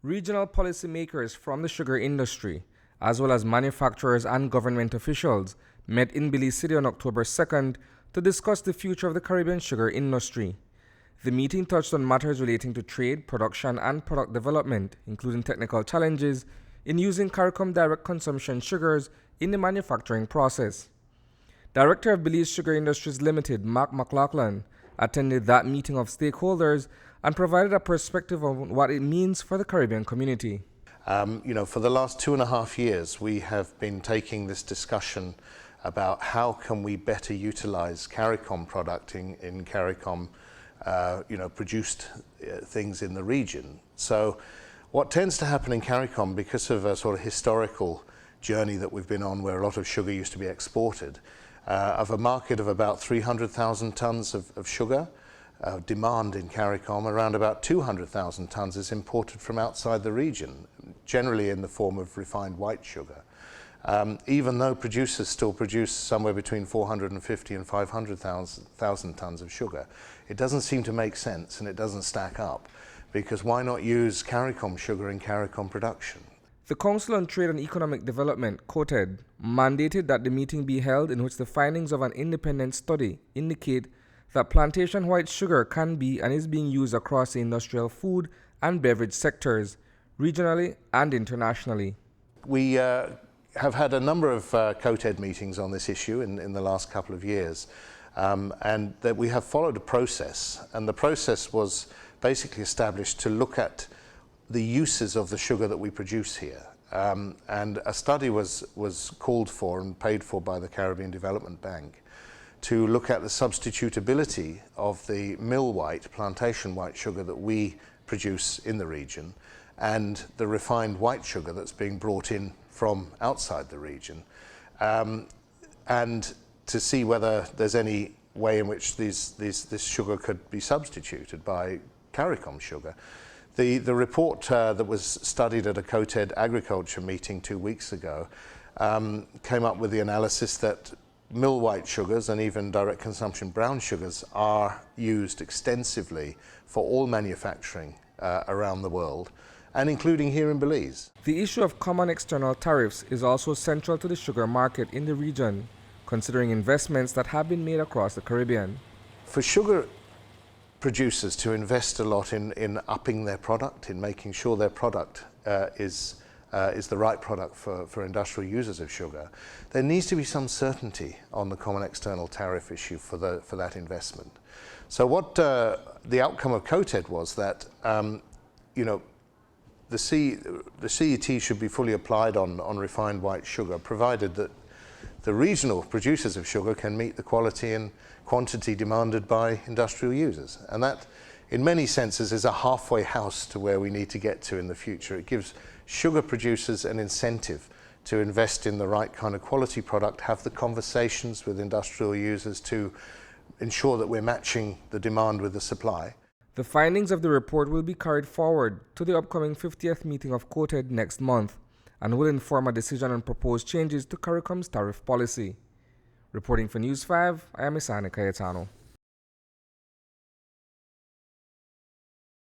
Regional policymakers from the sugar industry, as well as manufacturers and government officials, met in Belize City on October 2nd to discuss the future of the Caribbean sugar industry. The meeting touched on matters relating to trade, production, and product development, including technical challenges in using CARICOM direct consumption sugars in the manufacturing process. Director of Belize Sugar Industries Limited, MacLauchlan, attended that meeting of stakeholders and provided a perspective on what it means for the Caribbean community. For the last 2.5 years, we have been taking this discussion about how can we better utilize CARICOM product in CARICOM produced things in the region. So what tends to happen in CARICOM, because of a sort of historical journey that we've been on where a lot of sugar used to be exported, of a market of about 300,000 tons of sugar, demand in CARICOM, around about 200,000 tons is imported from outside the region, generally in the form of refined white sugar. Even though producers still produce somewhere between 450 and 500,000 tons of sugar, it doesn't seem to make sense and it doesn't stack up, because why not use CARICOM sugar in CARICOM production? The Council on Trade and Economic Development, COTED, mandated that the meeting be held in which the findings of an independent study indicate that plantation white sugar can be and is being used across the industrial food and beverage sectors, regionally and internationally. We have had a number of COTED meetings on this issue in the last couple of years, and that we have followed a process, and the process was basically established to look at the uses of the sugar that we produce here. And a study was called for and paid for by the Caribbean Development Bank to look at the substitutability of the mill white, plantation white sugar that we produce in the region and the refined white sugar that's being brought in from outside the region, and to see whether there's any way in which this sugar could be substituted by CARICOM sugar. The report that was studied at a COTED agriculture meeting 2 weeks ago came up with the analysis that mill white sugars and even direct consumption brown sugars are used extensively for all manufacturing around the world, and including here in Belize. The issue of common external tariffs is also central to the sugar market in the region, considering investments that have been made across the Caribbean. For sugar producers to invest a lot in upping their product, in making sure their product is the right product for industrial users of sugar, there needs to be some certainty on the common external tariff issue for that investment. So what the outcome of COTED was that the CET should be fully applied on refined white sugar, provided that the regional producers of sugar can meet the quality and quantity demanded by industrial users. And that, in many senses, is a halfway house to where we need to get to in the future. It gives sugar producers an incentive to invest in the right kind of quality product, have the conversations with industrial users to ensure that we're matching the demand with the supply. The findings of the report will be carried forward to the upcoming 50th meeting of COTED next month and will inform a decision on proposed changes to CARICOM's tariff policy. Reporting for News 5, I am Isani, Cayetano.